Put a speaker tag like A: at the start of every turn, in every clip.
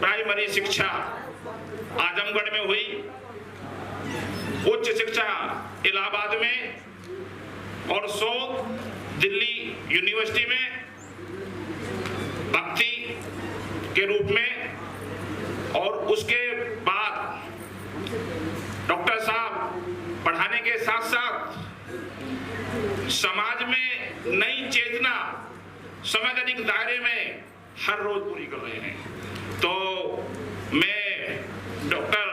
A: Primary शिक्षा आजमगढ़ में हुई, उच्च शिक्षा इलाहाबाद में और शोध दिल्ली यूनिवर्सिटी में भक्ति के रूप में। और उसके बाद डॉक्टर साहब पढ़ाने के साथ साथ समाज में नई चेतना संवैधानिक दायरे में हर रोज पूरी कर रहे हैं। तो मैं डॉक्टर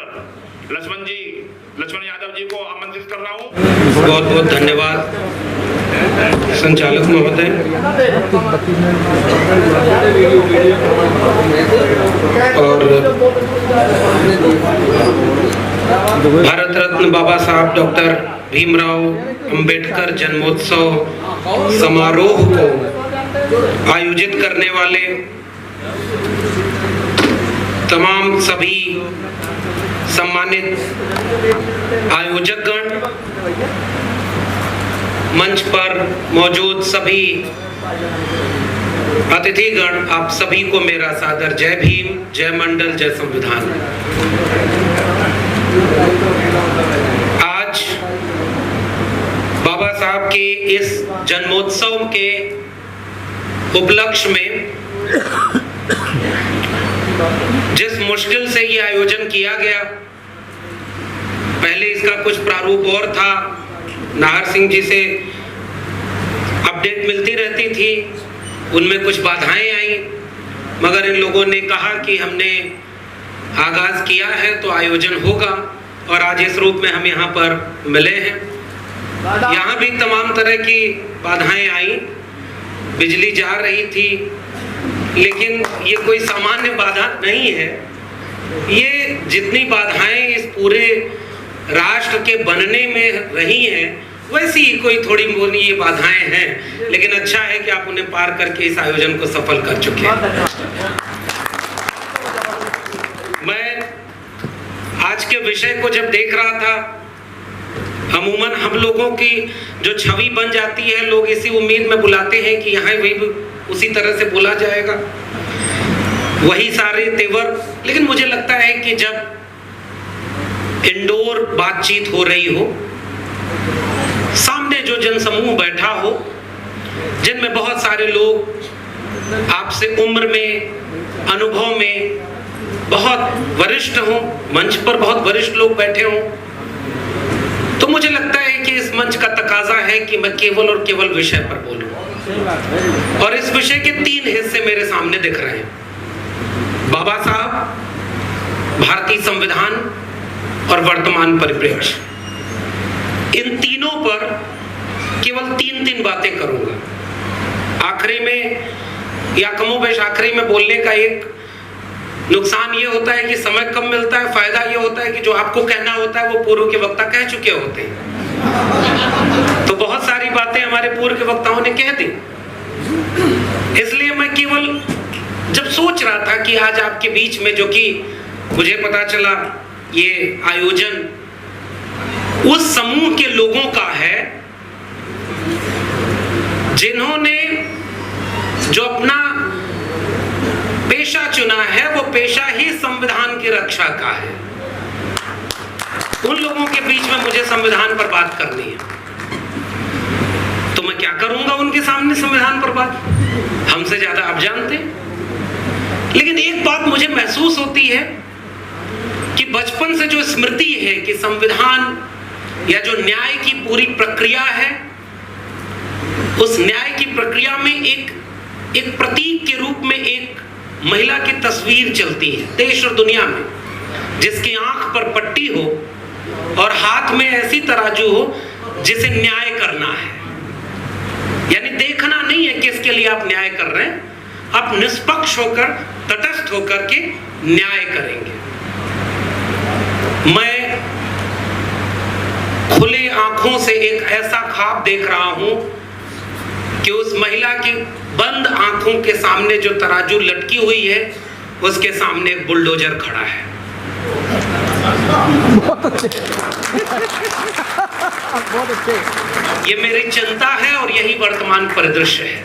A: लक्ष्मण यादव जी को आमंत्रित कर रहा हूँ।
B: बहुत बहुत धन्यवाद संचालक महोदय। और भारत रत्न बाबा साहब डॉक्टर भीमराव अंबेडकर जन्मोत्सव समारोह को आयोजित करने वाले तमाम सभी सम्मानित आयोजकगण, मंच पर मौजूद सभी अतिथिगण, आप सभी को मेरा सादर जय भीम, जय मंडल, जय संविधान। आज बाबा साहब के इस जन्मोत्सव के उपलक्ष्य में जिस मुश्किल से ये आयोजन किया गया, पहले इसका कुछ प्रारूप और था, नाहर सिंह जी से अपडेट मिलती रहती थी, उनमें कुछ बाधाएं आई, मगर इन लोगों ने कहा कि हमने आगाज किया है तो आयोजन होगा, और आज इस रूप में हम यहाँ पर मिले हैं। यहाँ भी तमाम तरह की बाधाएं आई, बिजली जा रही थी, लेकिन ये कोई सामान्य बाधा नहीं है। ये जितनी बाधाएं इस पूरे राष्ट्र के बनने में रही हैं, वैसी ही कोई थोड़ी मोनी ये बाधाएं हैं, लेकिन अच्छा है कि आप उन्हें पार करके इस आयोजन को सफल कर चुके हैं। मैं आज के विषय को जब देख रहा था, अमूमन हम लोगों की जो छवि बन जाती है, लोग इसी उम्मीद में बुलाते हैं कि यहाँ वही उसी तरह से बोला जाएगा, वही सारे तेवर। लेकिन मुझे लगता है कि जब इंडोर बातचीत हो रही हो, सामने जो जनसमूह बैठा हो, जिनमें बहुत सारे लोग आपसे उम्र में, अनुभव में बहुत वरिष्ठ हों, मंच पर बहुत वरिष्ठ लोग बैठे हों, तो मुझे लगता है कि इस मंच का तकाजा है कि मैं केवल और केवल विषय पर बोलूं। और इस विषय के 3 हिस्से मेरे सामने दिख रहे हैं: बाबा साहब, भारतीय संविधान और वर्तमान परिप्रेक्ष्य। इन तीनों पर केवल 3 बातें करूंगा। आखिरी में या कमोबेश आखिरी में बोलने का एक नुकसान ये होता है कि समय कम मिलता है, फायदा ये होता है कि जो आपको कहना होता है वो पूर्व के वक्ता कह चुके होते हैं, तो बहुत सारी बातें हमारे पूर्व के वक्ताओं ने कह दी। इसलिए मैं केवल जब सोच रहा था कि आज आपके बीच में, जो कि मुझे पता चला ये आयोजन उस समूह के लोगों का है जिन्होंने जो अपना पेशा चुना है, वो पेशा ही संविधान की रक्षा का है। उन लोगों के बीच में मुझे संविधान पर बात करनी है, तो मैं क्या करूंगा उनके सामने संविधान पर बात? हमसे ज्यादा आप जानते हैं। लेकिन एक बात मुझे महसूस होती है कि बचपन से जो स्मृति है कि संविधान या जो न्याय की पूरी प्रक्रिया है, उस न्याय की प्रक्रिया में एक प्रतीक के रूप में एक महिला की तस्वीर चलती है देश और दुनिया में, जिसकी आंख पर पट्टी हो और हाथ में ऐसी तराजू हो जिसे न्याय करना है। यानी देखना नहीं है किसके लिए आप न्याय कर रहे हैं, आप निष्पक्ष होकर, तटस्थ होकर के न्याय करेंगे। मैं खुले आंखों से एक ऐसा ख्वाब देख रहा हूं कि उस महिला की बंद आंखों के सामने जो तराजू लटकी हुई है, उसके सामने एक बुलडोजर खड़ा है।
C: बहुत अच्छे।
B: ये मेरी चिंता है और यही वर्तमान परिदृश्य है।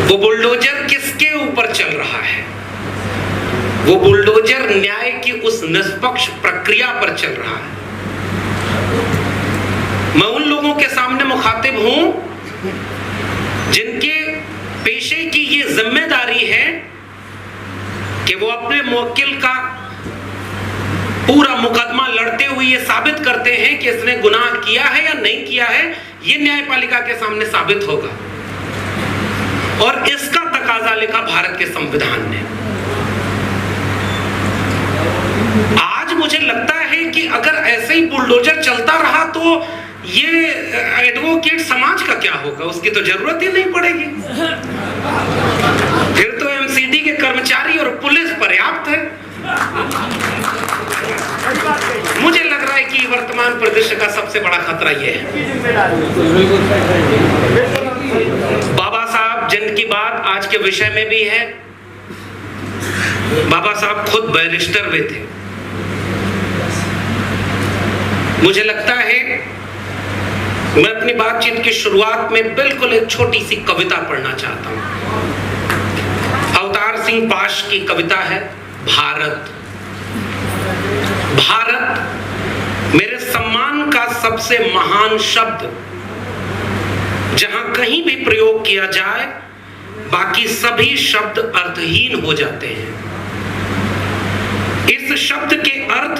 B: वो बुलडोजर किसके पर चल रहा है, वो बुलडोजर न्याय की उस निष्पक्ष प्रक्रिया पर चल रहा है। मैं उन लोगों के सामने मुखातिब हूं जिनके पेशे की ये जिम्मेदारी है कि वो अपने मुवक्किल का पूरा मुकदमा लड़ते हुए ये साबित करते हैं कि इसने गुनाह किया है या नहीं किया है, ये न्यायपालिका के सामने साबित होगा। और इसका तकाजा लिखा भारत के संविधान ने। आज मुझे लगता है कि अगर ऐसे ही बुलडोजर चलता रहा तो ये एडवोकेट समाज का क्या होगा, उसकी तो जरूरत ही नहीं पड़ेगी। फिर तो एमसीडी के कर्मचारी और पुलिस पर्याप्त है। मुझे लग रहा है कि वर्तमान परिदृश्य का सबसे बड़ा खतरा यह है। बाबा साहब जिनकी बात आज के विषय में भी है, बाबा साहब खुद बैरिस्टर भी थे। मुझे लगता है मैं अपनी बातचीत की शुरुआत में बिल्कुल एक छोटी सी कविता पढ़ना चाहता हूं। अवतार सिंह पाश की कविता है भारत। भारत मेरे सम्मान का सबसे महान शब्द, जहां कहीं भी प्रयोग किया जाए बाकी सभी शब्द अर्थहीन हो जाते हैं। इस शब्द के अर्थ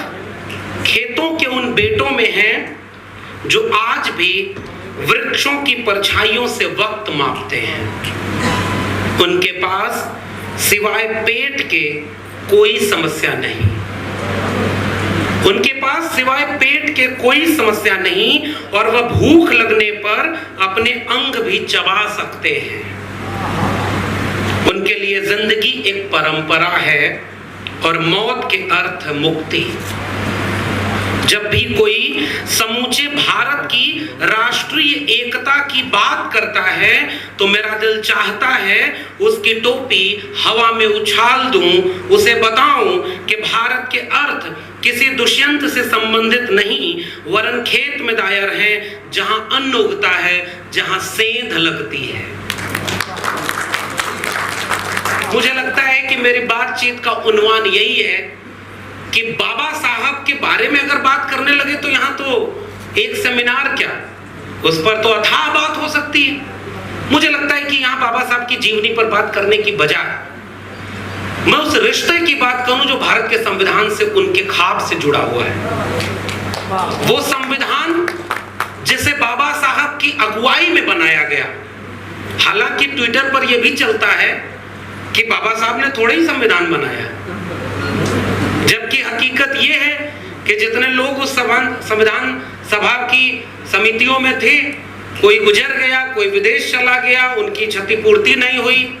B: खेतों के उन बेटों में हैं जो आज भी वृक्षों की परछाइयों से वक्त मापते हैं। उनके पास सिवाय पेट के कोई समस्या नहीं। उनके पास सिवाय पेट के कोई समस्या नहीं और वह भूख लगने पर अपने अंग भी चबा सकते हैं। उनके लिए जिंदगी एक परंपरा है और मौत के अर्थ मुक्ति। जब भी कोई समूचे भारत की राष्ट्रीय एकता की बात करता है तो मेरा दिल चाहता है उसकी टोपी हवा में उछाल दूं, उसे बताऊं कि भारत के अर्थ किसी दुष्यंत से संबंधित नहीं वरन खेत में दायर है, जहां अन्न उगता है, जहां सेंध लगती है। मुझे लगता है कि मेरी बातचीत का उन्वान यही है कि बाबा साहब के बारे में अगर बात करने लगे तो यहां तो एक सेमिनार क्या, उस पर तो अथाह बात हो सकती है। मुझे लगता है कि यहां बाबा साहब की जीवनी पर बात करने की बजाय मैं उस रिश्ते की बात करूं जो भारत के संविधान से उनके ख्वाब से जुड़ा हुआ है। वो संविधान जिसे बाबा साहब की अगुवाई में बनाया गया। हालांकि ट्विटर पर यह भी चलता है कि बाबा साहब ने थोड़ा ही संविधान बनाया, जबकि हकीकत यह है कि जितने लोग उस संविधान सभा की समितियों में थे, कोई गुजर गया, कोई विदेश चला गया, उनकी क्षतिपूर्ति नहीं हुई।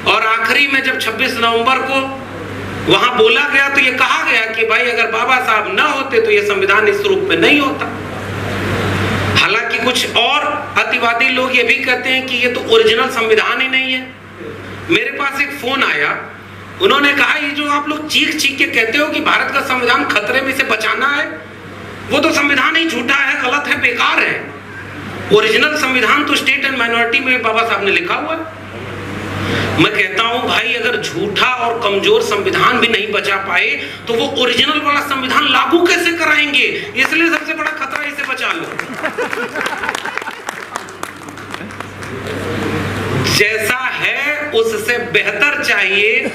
B: और आखिरी में जब 26 नवंबर को वहां बोला गया तो यह कहा गया कि भाई अगर बाबा साहब न होते तो यह संविधान इस रूप में नहीं होता। हालांकि कुछ और अतिवादी लोग ये भी कहते हैं कि ये तो ओरिजिनल संविधान ही नहीं है। मेरे पास एक फोन आया, उन्होंने कहा ये जो आप लोग चीख चीख के कहते हो कि भारत का संविधान खतरे में से बचाना है, वो तो संविधान ही झूठा है, गलत है, बेकार है। ओरिजिनल संविधान तो स्टेट एंड माइनॉरिटी में बाबा साहब ने लिखा हुआ है। मैं कहता हूं भाई अगर झूठा और कमजोर संविधान भी नहीं बचा पाए तो वो ओरिजिनल वाला संविधान लागू कैसे कराएंगे? इसलिए सबसे बड़ा खतरा इसे बचा लो। जैसा है उससे बेहतर चाहिए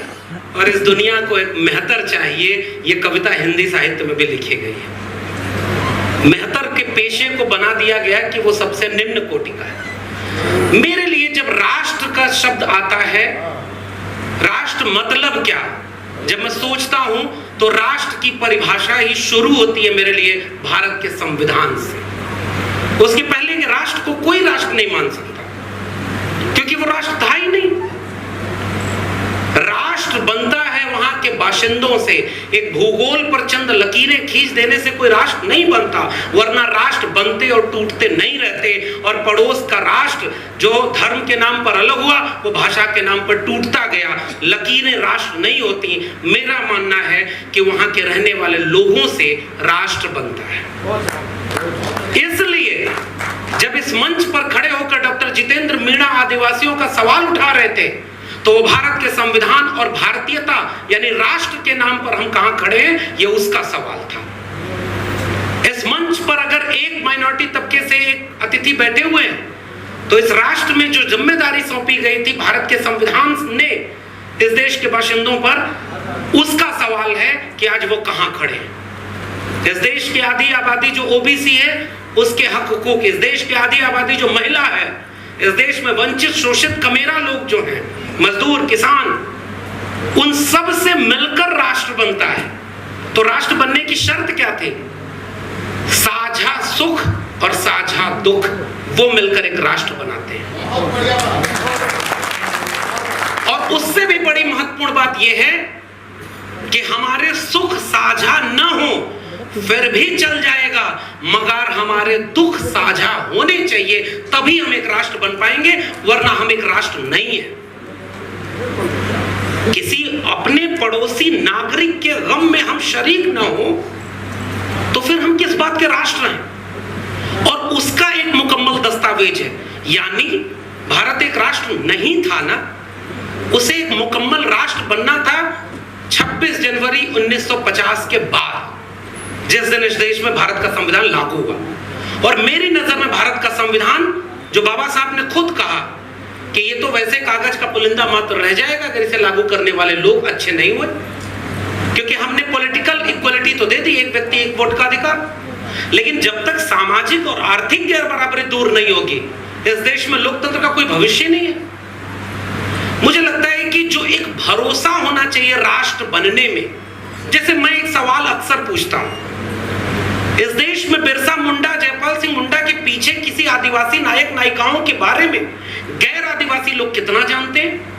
B: और इस दुनिया को एक मेहतर चाहिए। ये कविता हिंदी साहित्य में भी लिखी गई है। मेहतर के पेशे को बना दिया गया कि वो सबसे निम्न कोटि का है। मेरे लिए जब राष्ट्र का शब्द आता है, राष्ट्र मतलब क्या, जब मैं सोचता हूं तो राष्ट्र की परिभाषा ही शुरू होती है मेरे लिए भारत के संविधान से। उसके पहले के राष्ट्र को कोई राष्ट्र नहीं मान सकता क्योंकि वो राष्ट्र था ही नहीं। राष्ट्र बनता है वहां के बाशिंदों से। एक भूगोल पर चंद लकीरें खींच देने से कोई राष्ट्र नहीं बनता, वरना राष्ट्र बनते और टूटते नहीं रहते। और पड़ोस का राष्ट्र जो धर्म के नाम पर अलग हुआ वो भाषा के नाम पर टूटता गया। लकीरें राष्ट्र नहीं होती। मेरा मानना है कि वहां के रहने वाले लोगों से राष्ट्र बनता है। इसलिए जब इस मंच पर खड़े होकर डॉक्टर जितेंद्र मीणा आदिवासियों का सवाल उठा रहे थे तो भारत के संविधान और भारतीयता यानी राष्ट्र के नाम पर हम कहां खड़े हैं, यह उसका सवाल था। इस मंच पर अगर एक माइनॉरिटी तबके से एक अतिथि बैठे हुए हैं, तो इस राष्ट्र में जो जिम्मेदारी सौंपी गई थी भारत के संविधान ने इस देश के बाशिंदों पर, उसका सवाल है कि आज वो कहां खड़े हैं। इस देश की आधी आबादी जो ओबीसी है, उसके हक हुकूक, इस देश की आधी आबादी जो महिला है, इस देश में वंचित शोषित कमेरा लोग जो हैं, मजदूर किसान, उन सब से मिलकर राष्ट्र बनता है। तो राष्ट्र बनने की शर्त क्या थी? साझा सुख और साझा दुख, वो मिलकर एक राष्ट्र बनाते हैं। और उससे भी बड़ी महत्वपूर्ण बात यह है कि हमारे सुख साझा न हो फिर भी चल जाएगा, मगर हमारे दुख साझा होने चाहिए, तभी हम एक राष्ट्र बन पाएंगे, वरना हम एक राष्ट्र नहीं है। किसी अपने पड़ोसी नागरिक के गम में हम शरीक ना हो तो फिर हम किस बात के राष्ट्र हैं? और उसका एक मुकम्मल दस्तावेज है, यानी भारत एक राष्ट्र नहीं था ना, उसे एक मुकम्मल राष्ट्र बनना था 26 जनवरी 1950 के बाद, जिस दिन इस देश में भारत का संविधान लागू हुआ। और मेरी नजर में भारत का संविधान, जो बाबा साहब ने खुद कहा कि ये तो वैसे कागज का पुलिंदा मात्र रह जाएगा अगर इसे लागू करने वाले लोग अच्छे नहीं हुए, क्योंकि हमने पॉलिटिकल इक्वलिटी तो दे दी, एक व्यक्ति एक वोट का अधिकार, लेकिन जब तक सामाजिक और आर्थिक गैर बराबरी दूर नहीं होगी, इस देश में लोकतंत्र का कोई भविष्य नहीं है। मुझे लगता है कि जो एक भरोसा होना चाहिए राष्ट्र बनने में, जैसे मैं एक सवाल अक्सर पूछता हूं, इस देश में बिरसा मुंडा, जयपाल सिंह मुंडा के पीछे किसी आदिवासी नायक नायिकाओं के बारे में गैर आदिवासी लोग कितना जानते हैं?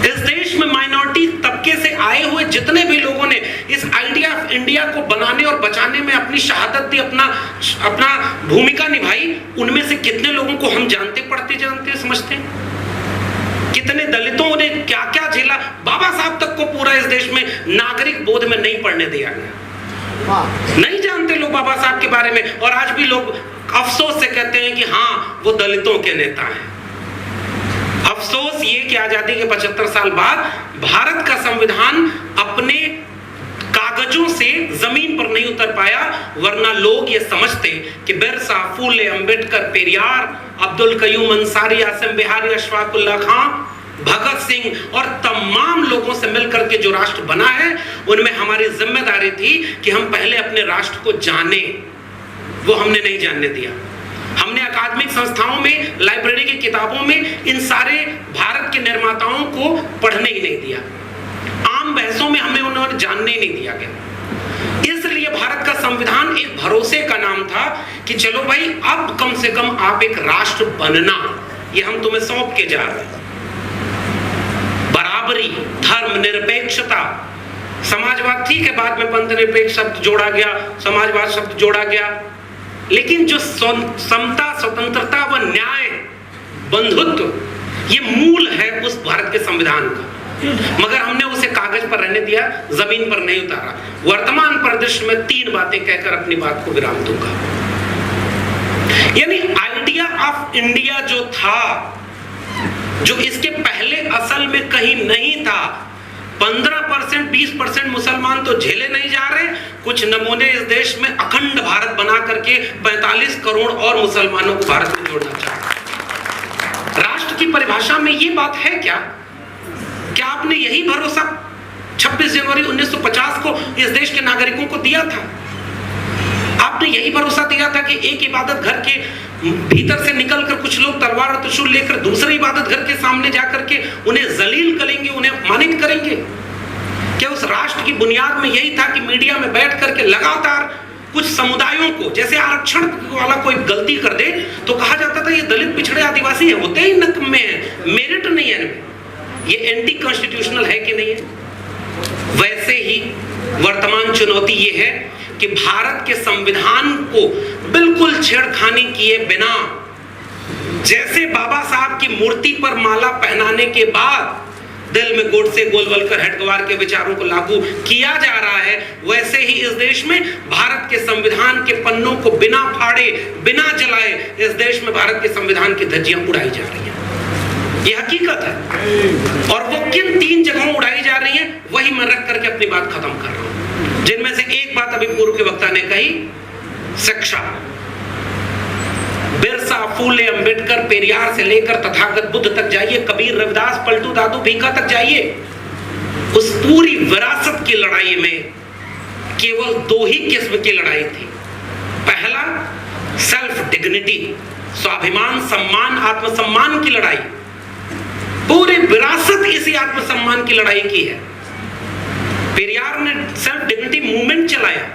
B: इस देश में माइनॉरिटी तबके से आए हुए जितने भी लोगों ने इस आइडिया ऑफ इंडिया को बनाने और बचाने में अपनी शहादत दी, अपना भूमिका निभाई, उनमें से कितने लोगों को हम जानते, पढ़ते, जानते, समझते हैं? कितने दलितों ने क्या क्या झेला? बाबा साहब तक को पूरा इस देश में नागरिक बोध में नहीं पढ़ने दिया गया, नहीं जानते लोग बाबा साहब के बारे में, और आज भी लोग अफसोस से कहते हैं कि हाँ वो दलितों के नेता हैं। अफसोस ये कि आजादी के 75 साल बाद भारत का संविधान अपने कागजों से जमीन पर नहीं उतर पाया, वरना लोग ये समझते कि बिरसा, फूले, अंबेडकर, पेरियार, अब्दुल कयूम अंसारी, आसिम बिहारी, अशफाक उल्लाह खां, भगत सिंह और तमाम लोगों से मिलकर के जो राष्ट्र बना है, उनमें हमारी जिम्मेदारी थी कि हम पहले अपने राष्ट्र को जाने। वो हमने नहीं जानने दिया। हमने अकादमिक संस्थाओं में, लाइब्रेरी की किताबों में इन सारे भारत के निर्माताओं को पढ़ने ही नहीं दिया। आम बहसों में हमें उन्होंने जानने नहीं दिया गया। इसलिए भारत का संविधान एक भरोसे का नाम था कि चलो भाई, अब कम से कम आप एक राष्ट्र बनना, ये हम तुम्हें सौंप के जा रहे हैं। बराबरी, धर्म निरपेक्षता, समाजवाद ठीक है, बाद में पंथ निरपेक्ष शब्द जोड़ा गया, समाजवाद शब्द जोड़ा गया, लेकिन जो समता, स्वतंत्रता व न्याय, बंधुत्व, ये मूल है उस भारत के संविधान का, मगर हमने उसे कागज पर रहने दिया, जमीन पर नहीं उतारा। वर्तमान परिदृश्य में 3 बातें कहकर अपनी बात को विराम दूंगा। यानी आइडिया ऑफ इंडिया जो था, जो इसके पहले असल में कहीं नहीं था, 15%, 20% मुसलमान तो झेले नहीं जा रहे, कुछ नमूने इस देश में अखंड भारत बना करके 45 करोड़ और मुसलमानों को भारत में जोड़ना चाहते। राष्ट्र की परिभाषा में ये बात है क्या? क्या आपने यही भरोसा 26 जनवरी 1950 को इस देश के नागरिकों को दिया था? आपने यही भरोसा दिया था कि एक इबादत घर के भीतर से निकलकर कुछ लोग तलवार और त्रिशूल लेकर दूसरे इबादत घर के सामने जाकर के उन्हें जलील करेंगे, उन्हें अपमानित करेंगे? क्या उस राष्ट्र की बुनियाद में यही था कि मीडिया में बैठ करके लगातार कुछ समुदायों को, जैसे आरक्षण वाला कोई गलती कर दे तो कहा जाता था ये दलित, पिछड़े, आदिवासी है, होते ही नकम्मे हैं, मेरिट नहीं है इनमें, ये एंटी कॉन्स्टिट्यूशनल है कि नहीं है? वैसे ही वर्तमान चुनौती ये है कि भारत के संविधान को बिल्कुल छेड़खानी किए बिना, जैसे बाबा साहब की मूर्ति पर माला पहनाने के बाद दिल में गोडसे, गोलवलकर, हेडगेवार के विचारों को लागू किया जा रहा है, वैसे ही इस देश में भारत के संविधान के पन्नों को बिना फाड़े, बिना जलाए इस देश में भारत के संविधान की धज्जियां उड़ाई जा रही हैं। ये हकीकत है। और वो किन 3 जगहों उड़ाई जा रही है, वही मैं रख करके अपनी बात खत्म कर रहा हूं। जिनमें से एक बात अभी पूर्व के वक्ता ने कही, शिक्षा। बिरसा, फूले, अंबेडकर, पेरियार से लेकर तथागत बुद्ध तक जाइए, कबीर, रविदास, पलटू दादू भीखा तक जाइए। उस पूरी विरासत की लड़ाई में केवल 2 ही किस्म की लड़ाई थी। पहला, सेल्फ डिग्निटी, स्वाभिमान, सम्मान, आत्मसम्मान की लड़ाई। पूरी विरासत इसी आत्मसम्मान की लड़ाई की है। पेरियार ने सेल्फ डिग्निटी मूवमेंट चलाया,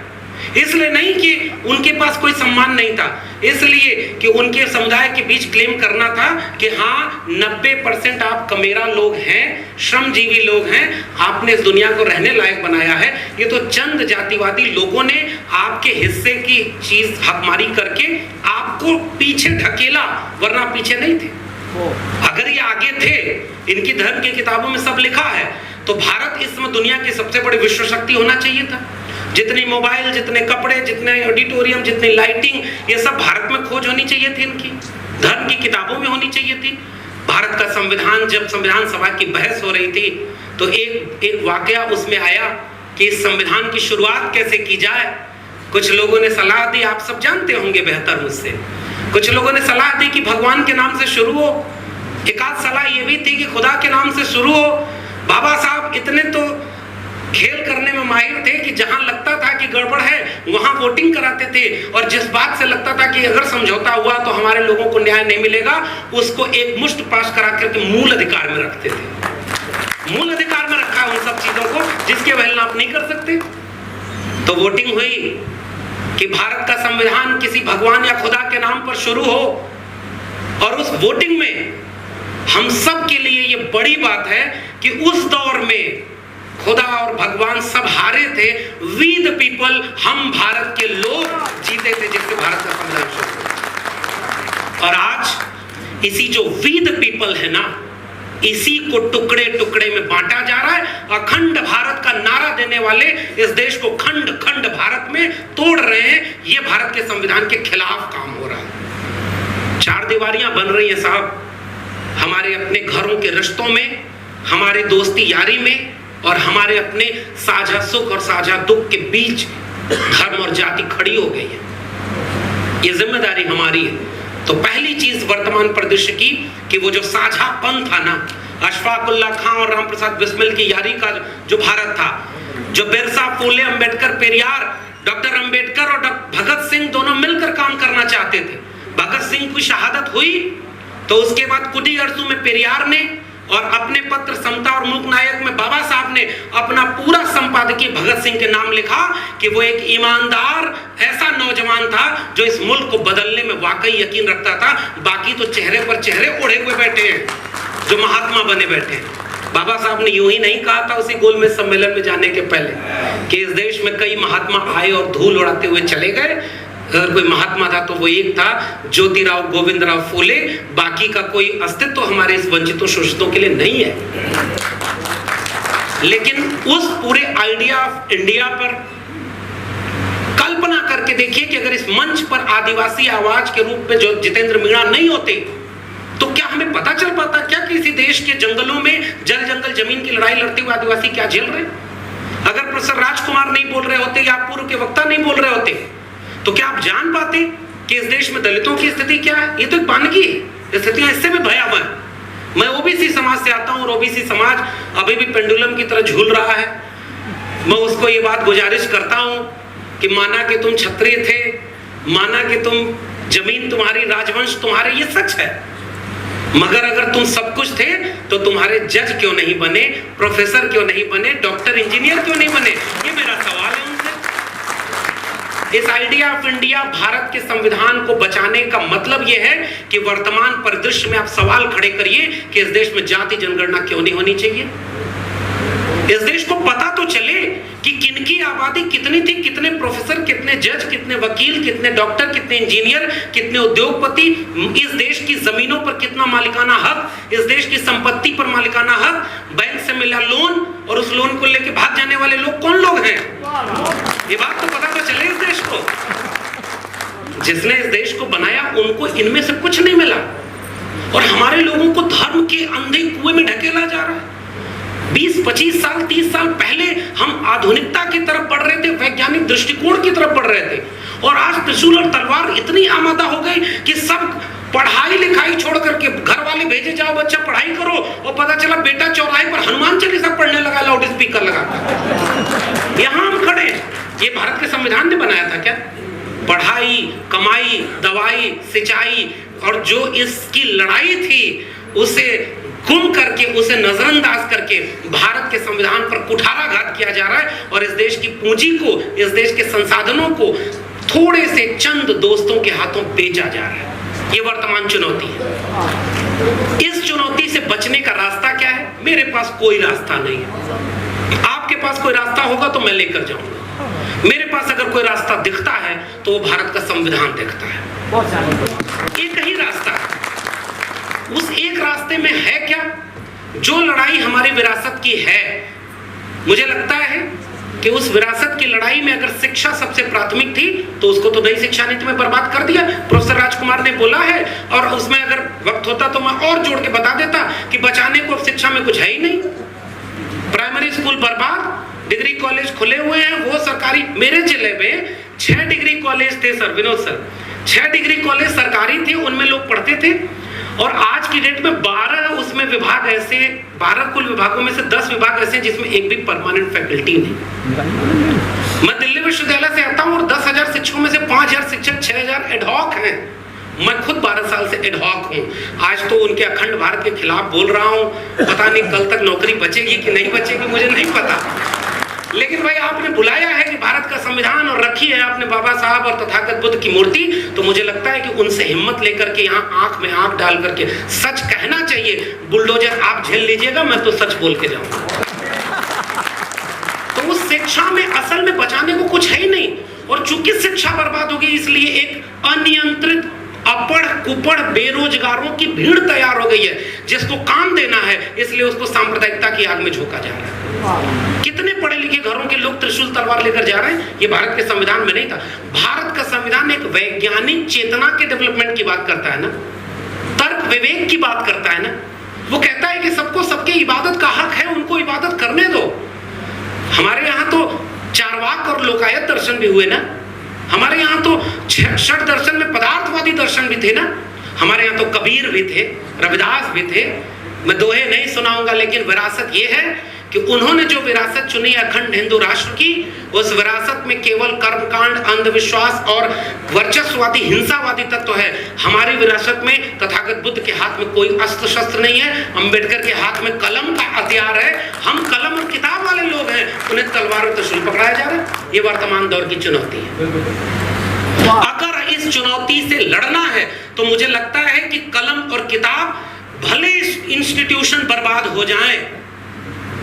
B: इसलिए नहीं कि उनके पास कोई सम्मान नहीं था, इसलिए कि उनके समुदाय के बीच क्लेम करना था कि हाँ 90% आप कमेरा लोग हैं, श्रमजीवी लोग हैं, आपने इस दुनिया को रहने लायक बनाया है। ये तो चंद जातिवादी लोगों ने आपके हिस्से की चीज हकमारी करके आपको पीछे ढकेला, वरना पीछे नहीं थे। अगर ये आगे थे, इनकी धर्म की किताबों में सब लिखा है, तो भारत इस समय दुनिया की सबसे बड़ी विश्व शक्ति होना चाहिए था। जितने मोबाइल, जितने कपड़े, जितने ऑडिटोरियम, जितनी लाइटिंग, ये सब भारत में खोज होनी चाहिए थी, इनकी धर्म की किताबों में होनी चाहिए थी। भारत का संविधान, जब संविधान सभा की बहस हो रही थी, तो एक वाकया उसमें आया कि इस संविधान की शुरुआत कैसे की जाए। कुछ लोगों ने सलाह दी, आप सब जानते होंगे बेहतर मुझसे, कुछ लोगों ने सलाह दी कि भगवान के नाम से शुरू हो। एक आध सलाह ये भी थी कि खुदा के नाम से शुरू हो। बाबा साहब इतने तो खेल करने में माहिर थे कि जहां लगता था कि गड़बड़ है वहां वोटिंग कराते थे, और जिस बात से लगता था कि अगर समझौता हुआ तो हमारे लोगों को न्याय नहीं मिलेगा, उसको एक मुश्त पास करा करके मूल अधिकार में रखते थे। मूल अधिकार में रखा उन सब चीजों को जिसके अवहेलना आप नहीं कर सकते। तो वोटिंग हुई कि भारत का संविधान किसी भगवान या खुदा के नाम पर शुरू हो, और उस वोटिंग में हम सब के लिए ये बड़ी बात है कि उस दौर में खुदा और भगवान सब हारे थे। वी द पीपल, हम भारत के लोग जीते थे, जिससे भारत का संविधान शुरू। और आज इसी जो वी द पीपल है ना, इसी को टुकड़े टुकड़े में बांटा जा रहा है। अखंड भारत का नारा देने वाले इस देश को खंड खंड भारत में तोड़ रहे हैं। ये भारत के संविधान के खिलाफ काम हो रहा है। 4 दीवारियां बन रही हैं साहब, हमारे अपने घरों के रिश्तों में, हमारे दोस्ती यारी में, और हमारे अपने साझा सुख और साझा दुख के बीच धर्म और जाति खड़ी हो गई है। ये जिम्मेदारी हमारी है। तो पहली चीज वर्तमान परिदृश्य की कि वो जो साझापन था ना, अशफाक उल्लाह खां और राम प्रसाद बिस्मिल की यारी का जो भारत था, जो बिरसा, फूले, अंबेडकर, पेरियार, डॉक्टर अंबेडकर और भगत सिंह दोनों मिलकर काम करना चाहते थे। भगत सिंह की शहादत हुई तो उसके बाद कुटी अरसू में पेरियार ने, और अपने पत्र समता और मूक नायक में बाबा साहब ने अपना पूरा संपादकीय भगत सिंह के नाम लिखा कि वो एक ईमानदार ऐसा नौजवान था जो इस मुल्क को बदलने में वाकई यकीन रखता था। बाकी तो चेहरे पर चेहरे ओढ़े हुए बैठे हैं जो महात्मा बने बैठे हैं। बाबा साहब ने यूं ही नहीं कहा था उसी गोलमेज सम्मेलन में जाने के पहले कि इस देश में कई महात्मा आए और धूल उड़ाते हुए चले गए। अगर कोई महात्मा था तो वो एक था, ज्योतिराव गोविंदराव फूले। बाकी का कोई अस्तित्व हमारे इस वंचितों शोषितों के लिए नहीं है। लेकिन उस पूरे आइडिया ऑफ इंडिया पर कल्पना करके देखिए कि अगर इस मंच पर आदिवासी आवाज के रूप में जो जितेंद्र मीणा नहीं होते तो क्या हमें पता चल पाता क्या कि इसी देश के जंगलों में जल जंगल जमीन की लड़ाई लड़ते हुए आदिवासी क्या झेल रहे। अगर प्रोफेसर राजकुमार नहीं बोल रहे होते या पूर्व के वक्ता नहीं बोल रहे होते तो क्या आप जान पाते कि इस देश में दलितों की स्थिति क्या है। ये तो एक वानगी है, स्थितियां इससे भी भयावह है। मैं ओबीसी समाज से आता हूं और ओबीसी समाज अभी भी पेंडुलम की तरह झूल रहा है। मैं उसको ये बात गुजारिश करता हूं कि माना कि तुम क्षत्रिय थे, माना कि तुम जमीन तुम्हारी, राजवंश तुम्हारे, ये सच है, मगर अगर तुम सब कुछ थे तो तुम्हारे जज क्यों नहीं बने, प्रोफेसर क्यों नहीं बने, डॉक्टर इंजीनियर क्यों नहीं बने। ये मेरा सवाल है उनसे। इस आइडिया ऑफ इंडिया भारत के संविधान को बचाने का मतलब यह है कि वर्तमान परिदृश्य में आप सवाल खड़े करिए कि इस देश में जाति जनगणना क्यों नहीं होनी चाहिए। इस देश को पता तो चले कि किनकी आबादी कितनी थी, कितने प्रोफेसर, कितने जज, कितने वकील, कितने डॉक्टर, कितने इंजीनियर, कितने उद्योगपति, इस देश की जमीनों पर कितना मालिकाना हक, इस देश की संपत्ति पर मालिकाना हक, बैंक से मिला लोन और उस लोन को लेकर भाग जाने वाले लोग कौन लोग हैं। ये बात तो पता तो चले इस देश को। जिसने इस देश को बनाया उनको इनमें से कुछ नहीं मिला। और हमारे लोगों को धर्म के अंधे कुएं में ढकेला जा रहा है। 20-25 साल 30 साल पहले हम आधुनिकता की तरफ बढ़ रहे थे, वैज्ञानिक दृष्टिकोण की तरफ बढ़ रहे थे, और आज त्रिशूल और तलवार इतनी आमादा हो गई कि सब पढ़ाई लिखाई छोड़ करके घर वाले भेजे जाओ बच्चा पढ़ाई करो, और पता चला बेटा चौराहे पर हनुमान चालीसा पढ़ने लगा लाउड स्पीकर लगाकर। यहां हम खड़े हैं। ये भारत के संविधान ने बनाया था क्या? पढ़ाई, कमाई, दवाई, सिंचाई और जो इसकी लड़ाई थी उसे गुम करके, उसे नजरअंदाज करके भारत के संविधान पर कुठाराघात किया जा रहा है, और इस देश की पूंजी को, इस देश के संसाधनों को थोड़े से चंद दोस्तों के हाथों बेचा जा रहा है। ये वर्तमान चुनौती है। इस चुनौती से बचने का रास्ता क्या है? मेरे पास कोई रास्ता नहीं है। आपके पास कोई रास्ता होगा तो मैं लेकर जाऊंगा। मेरे पास अगर कोई रास्ता दिखता है तो वो भारत का संविधान दिखता है। एक ही रास्ता है। उस एक रास्ते में है क्या? जो लड़ाई हमारी विरासत की है, मुझे लगता है कि उस विरासत की लड़ाई में अगर शिक्षा सबसे प्राथमिक थी तो उसको तो नई शिक्षा नीति में बर्बाद कर दिया। प्रोफेसर राजकुमार ने बोला है, और उसमें अगर वक्त होता तो मैं और जोड़ के बता देता कि बचाने को अब शिक्षा में कुछ है ही नहीं। प्राइमरी स्कूल बर्बाद, डिग्री कॉलेज खुले हुए हैं वो सरकारी। मेरे जिले में 6 डिग्री कॉलेज थे sir, Vinod sir, 6 degree college सरकारी थे, उनमें लोग पढ़ते थे, और आज की डेट में 12 उसमें विभाग ऐसे, 12 कुल विभागों में से 10 विभाग ऐसे जिसमें एक भी परमानेंट फैकल्टी नहीं। मैं दिल्ली विश्वविद्यालय से आता हूँ और 10,000 शिक्षकों में से 5,000 शिक्षक, 6,000 एडहॉक हैं। मैं खुद 12 साल से एडहॉक हूँ। आज तो उनके अखंड भारत के खिलाफ बोल रहा हूँ, पता नहीं कल तक नौकरी बचेगी कि नहीं बचेगी, मुझे नहीं पता। लेकिन भाई आपने बुलाया है कि भारत का संविधान और रखी है आपने बाबा साहब और तथागत बुद्ध की मूर्ति, तो मुझे लगता है कि उनसे हिम्मत लेकर के यहाँ आंख में आंख डाल करके सच कहना चाहिए। बुलडोजर आप झेल लीजिएगा, मैं तो सच बोल के जाऊंगा। तो उस शिक्षा में असल में बचाने को कुछ है ही नहीं, और चूंकि शिक्षा बर्बाद होगी इसलिए एक अनियंत्रित अपढ़ कुपढ़ बेरोजगारों की भीड़ तैयार हो गई है, जिसको काम देना है इसलिए उसको सांप्रदायिकता की आग में झोंका जा रहा है। कितने पढ़े लिखे घरों के लोग त्रिशूल तलवार लेकर जा रहे हैं? ये भारत के संविधान में नहीं था। भारत का संविधान एक वैज्ञानिक चेतना के डेवलपमेंट की बात करता है ना, तर्क विवेक की बात करता है ना। वो कहता है कि सबको सबके इबादत का हक है, उनको इबादत करने दो। हमारे यहाँ तो चारवाक और लोकायत दर्शन भी हुए ना, हमारे यहाँ तो षट दर्शन में पदार्थवादी दर्शन भी थे ना, हमारे यहाँ तो कबीर भी थे, रविदास भी थे। मैं दोहे नहीं सुनाऊंगा, लेकिन विरासत ये है कि उन्होंने जो विरासत चुनी अखंड हिंदू राष्ट्र की, उस विरासत में केवल कर्मकांड, अंधविश्वास और वर्चस्ववादी हिंसावादी तत्व है। हमारी विरासत में तथागत बुद्ध के हाथ में कोई अस्त्र शस्त्र नहीं है, अंबेडकर के हाथ में कलम का हथियार है। हम कलम और किताब वाले लोग हैं, उन्हें तलवार और त्रिशूल पकड़ाया जा रहा है। ये वर्तमान दौर की चुनौती है। अगर इस चुनौती से लड़ना है तो मुझे लगता है कि कलम और किताब, भले इंस्टीट्यूशन बर्बाद हो जाए,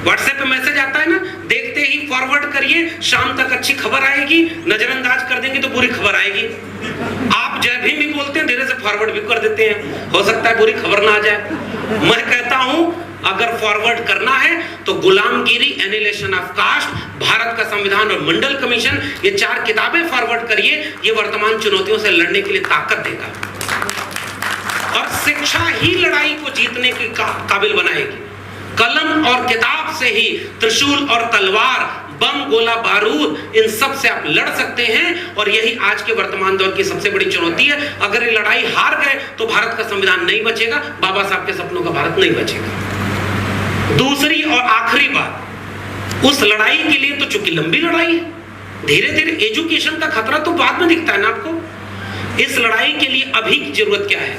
B: व्हाट्सएप पे मैसेज आता है ना, देखते ही फॉरवर्ड करिए, शाम तक अच्छी खबर आएगी, नजरअंदाज कर देंगे तो बुरी खबर आएगी। आप जय भीम भी बोलते हैं, धीरे से फॉरवर्ड भी कर देते हैं, हो सकता है बुरी खबर ना आ जाए। मैं कहता हूं अगर फॉरवर्ड करना है तो गुलामगिरी, एनिलेशन ऑफ कास्ट, भारत का संविधान और मंडल कमीशन, ये 4 किताबें फॉरवर्ड करिए। ये वर्तमान चुनौतियों से लड़ने के लिए ताकत देगा, और शिक्षा ही लड़ाई को जीतने के काबिल बनाएगी। कलम और किताब से ही त्रिशूल और तलवार, बम, गोला बारूद, इन सब से आप लड़ सकते हैं, और यही आज के वर्तमान दौर की सबसे बड़ी चुनौती है। अगर ये लड़ाई हार गए तो भारत का संविधान नहीं बचेगा, बाबा साहब के सपनों का भारत नहीं बचेगा। दूसरी और आखिरी बात, उस लड़ाई के लिए तो चूंकि लंबी लड़ाई है, धीरे धीरे एजुकेशन का खतरा तो बाद में दिखता है ना आपको। इस लड़ाई के लिए अभी की जरूरत क्या है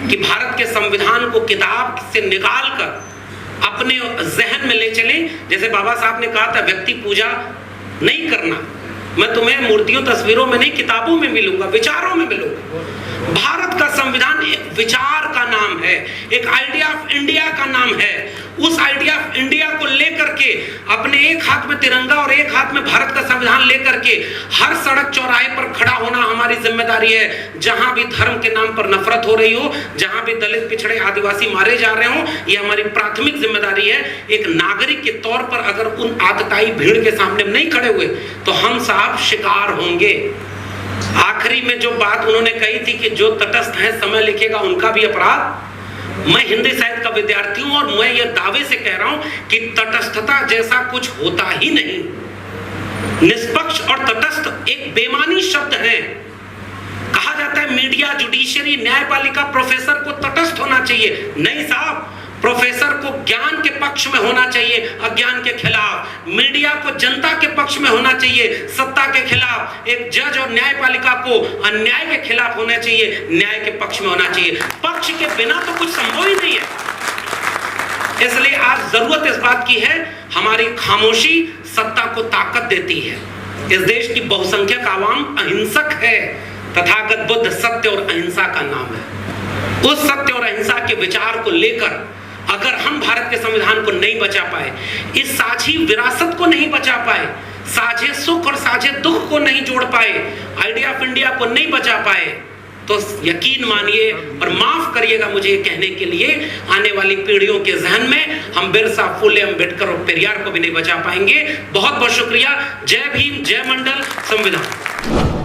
B: कि भारत के संविधान को किताब से निकाल कर अपने जहन में ले चलें। जैसे बाबा साहब ने कहा था, व्यक्ति पूजा नहीं करना, मैं तुम्हें मूर्तियों तस्वीरों में नहीं, किताबों में मिलूंगा, विचारों में मिलूंगा। भारत का संविधान एक विचार का नाम है, एक आइडिया ऑफ इंडिया का नाम है। उस आइडिया ऑफ इंडिया को लेकर के अपने एक हाथ में तिरंगा और एक हाथ में भारत का संविधान लेकर के हर सड़क चौराहे पर खड़ा होना हमारी जिम्मेदारी है। जहां भी धर्म के नाम पर नफरत हो रही हो, जहां भी दलित, पिछड़े, आदिवासी मारे जा रहे हो, ये हमारी प्राथमिक जिम्मेदारी है। एक नागरिक के तौर पर अगर उन आतताई भीड़ के सामने नहीं खड़े हुए तो हम साहब शिकार होंगे। आखिरी में जो बात उन्होंने कही थी कि जो तटस्थ है समय लिखेगा उनका भी अपराध, मैं हिंदी साहित्य का विद्यार्थी हूं और मैं ये दावे से कह रहा हूं कि तटस्थता जैसा कुछ होता ही नहीं। निष्पक्ष और तटस्थ एक बेमानी शब्द है। कहा जाता है मीडिया, जुडिशरी, न्यायपालिका, प्रोफेसर को तटस्थ होना चाहिए। नहीं साहब, प्रोफेसर को ज्ञान के पक्ष में होना चाहिए, अज्ञान के खिलाफ। मीडिया को जनता के पक्ष में होना चाहिए, सत्ता के खिलाफ। एक जज और न्यायपालिका को अन्याय के खिलाफ होना चाहिए, न्याय के पक्ष में होना चाहिए। पक्ष के बिना तो कुछ संभव ही नहीं है। इसलिए आज जरूरत इस बात की है, हमारी खामोशी सत्ता को ताकत देती है। इस देश की बहुसंख्यक आवाम अहिंसक है। तथागत बुद्ध सत्य और अहिंसा का नाम है। उस सत्य और अहिंसा के विचार को लेकर अगर हम भारत के संविधान को नहीं बचा पाए, इस साझी विरासत को नहीं बचा पाए, साझे सुख और साझे दुख को नहीं जोड़ पाए, आइडिया ऑफ इंडिया को नहीं बचा पाए, तो यकीन मानिए और माफ करिएगा मुझे ये कहने के लिए, आने वाली पीढ़ियों के जहन में हम बिरसा, फुले, अम्बेडकर और पेरियार को भी नहीं बचा पाएंगे। बहुत बहुत शुक्रिया। जय भीम, जय मंडल, संविधान।